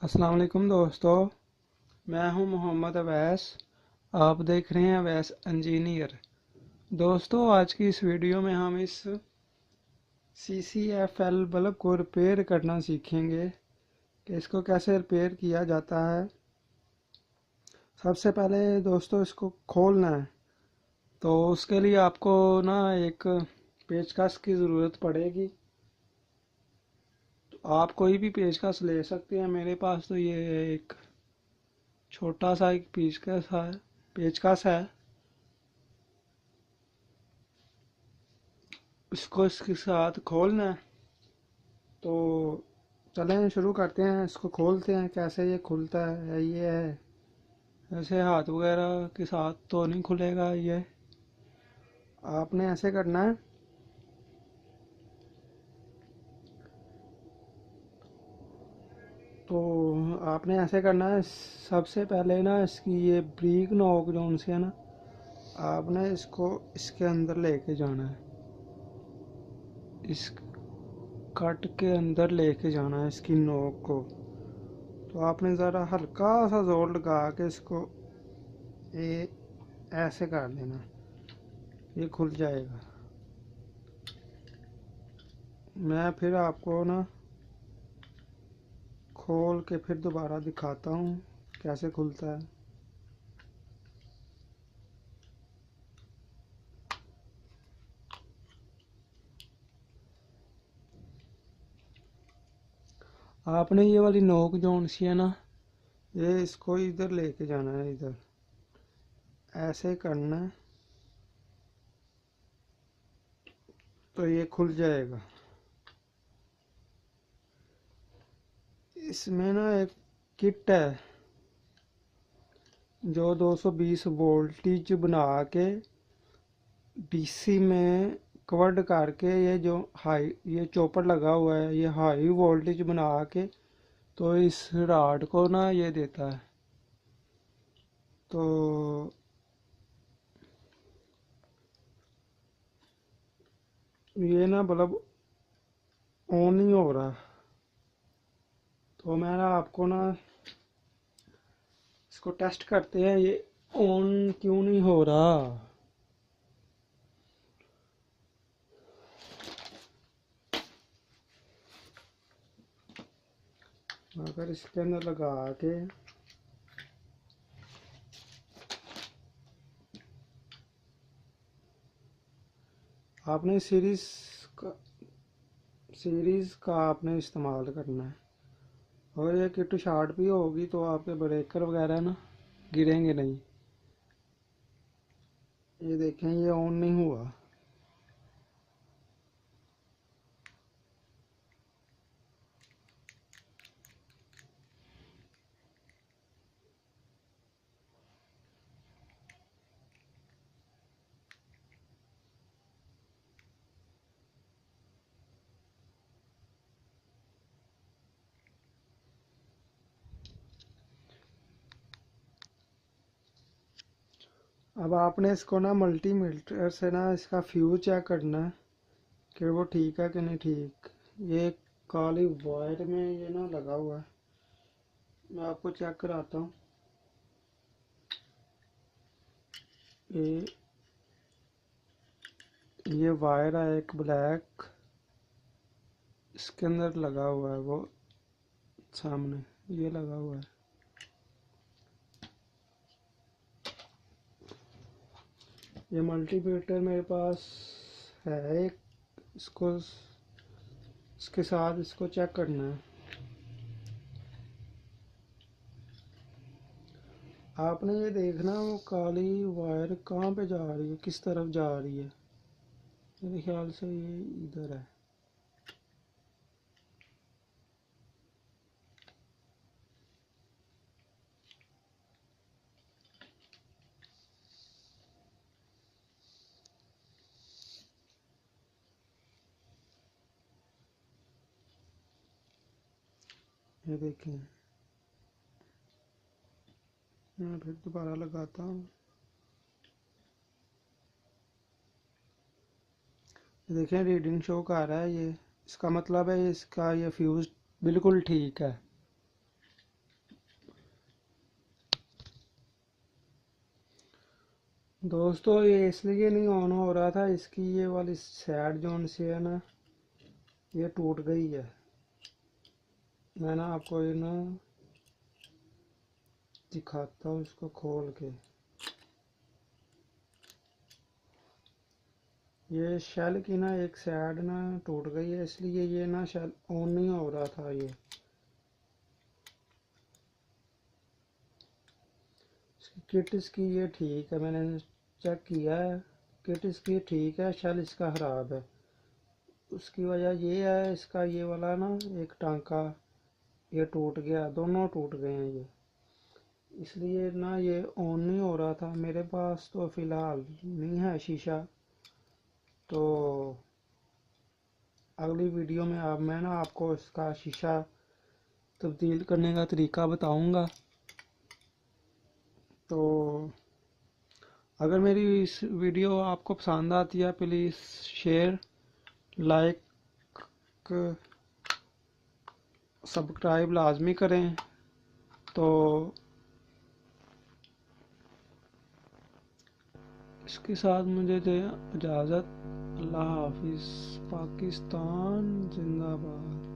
अस्सलाम वालेकुम दोस्तों। मैं हूं मोहम्मद अवैस। आप देख रहे हैं अवैस इंजीनियर। दोस्तों, आज की इस वीडियो में हम इस CCFL बल्ब को रिपेयर करना सीखेंगे कि इसको कैसे रिपेयर किया जाता है। सबसे पहले दोस्तों इसको खोलना है, तो उसके लिए आपको ना एक पेचकस की ज़रूरत पड़ेगी। तो आप कोई भी पेचकस ले सकते हैं। मेरे पास तो ये एक छोटा सा एक पेचकस है। इसको इसके साथ खोलना है। तो चलें शुरू करते हैं। इसको खोलते हैं। कैसे ये खुलता है ये है, ऐसे हाथ वगैरह के साथ तो नहीं खुलेगा ये। आपने ऐसे करना है। तो आपने ऐसे करना है। सबसे पहले ना इसकी ये ब्रीक नोक जो उनसे है ना, आपने इसको इसके अंदर लेके जाना है। इस कट के अंदर लेके जाना है इसकी नोक को। तो आपने ज़रा हल्का सा जोर लगा के इसको ये ऐसे कर देना, ये खुल जाएगा। मैं फिर आपको ना खोल के फिर दोबारा दिखाता हूँ कैसे खुलता है। आपने ये वाली नोक जो सी है ना, ये इसको इधर लेके जाना है, इधर ऐसे करना है, तो ये खुल जाएगा। इसमें ना एक किट है जो 220 वोल्टेज बना के DC में कवर्ड करके, ये जो हाई ये चॉपर लगा हुआ है, ये हाई वोल्टेज बना के तो इस रॉड को ना ये देता है। तो ये ना बल्ब ऑन नहीं हो रहा। तो मैं ना आपको ना इसको टेस्ट करते हैं, ये ऑन क्यों नहीं हो रहा। अगर इसके अंदर लगा के आपने सीरीज का आपने इस्तेमाल करना है। और ये किट शार्ट भी होगी तो आपके ब्रेकर वगैरह ना गिरेंगे नहीं। ये देखें, ये ऑन नहीं हुआ। अब आपने इसको ना मल्टीमीटर से ना इसका फ्यूज चेक करना है कि वो ठीक है कि नहीं ठीक। ये काली वायर में ये ना लगा हुआ है। मैं आपको चेक कराता हूँ। ये ये वायर है एक ब्लैक, इसके अंदर लगा हुआ है, वो सामने ये लगा हुआ है। ये मल्टीमीटर मेरे पास है एक, इसको इसके साथ इसको चेक करना है। आपने ये देखना वो काली वायर कहाँ पे जा रही है, किस तरफ जा रही है। मेरे ख्याल से ये इधर है। ये देखें, मैं फिर दोबारा लगाता हूँ। ये देखें, रीडिंग शो कर रहा है ये। इसका मतलब है इसका ये फ्यूज बिल्कुल ठीक है। दोस्तों ये इसलिए नहीं ऑन हो रहा था, इसकी ये वाली साइड जोन से है ना, ये टूट गई है। मैं ना आपको ये ना दिखाता हूँ इसको खोल के। ये शेल की ना एक साइड ना टूट गई है, इसलिए ये ना शेल ऑन नहीं हो रहा था। ये किट इसकी ये ठीक है, मैंने चेक किया है, किट इसकी ठीक है, शेल इसका ख़राब है। उसकी वजह ये है, इसका ये वाला ना एक टांका ये टूट गया, दोनों टूट गए हैं ये, इसलिए ना ये ऑन नहीं हो रहा था। मेरे पास तो फ़िलहाल नहीं है शीशा, तो अगली वीडियो में अब मैं ना आपको इसका शीशा तब्दील करने का तरीका बताऊंगा। तो अगर मेरी इस वीडियो आपको पसंद आती है, प्लीज़ शेयर, लाइक, सब्सक्राइब लाजमी करें। तो इसके साथ मुझे दे इजाज़त। अल्लाह हाफिज़। पाकिस्तान जिंदाबाद।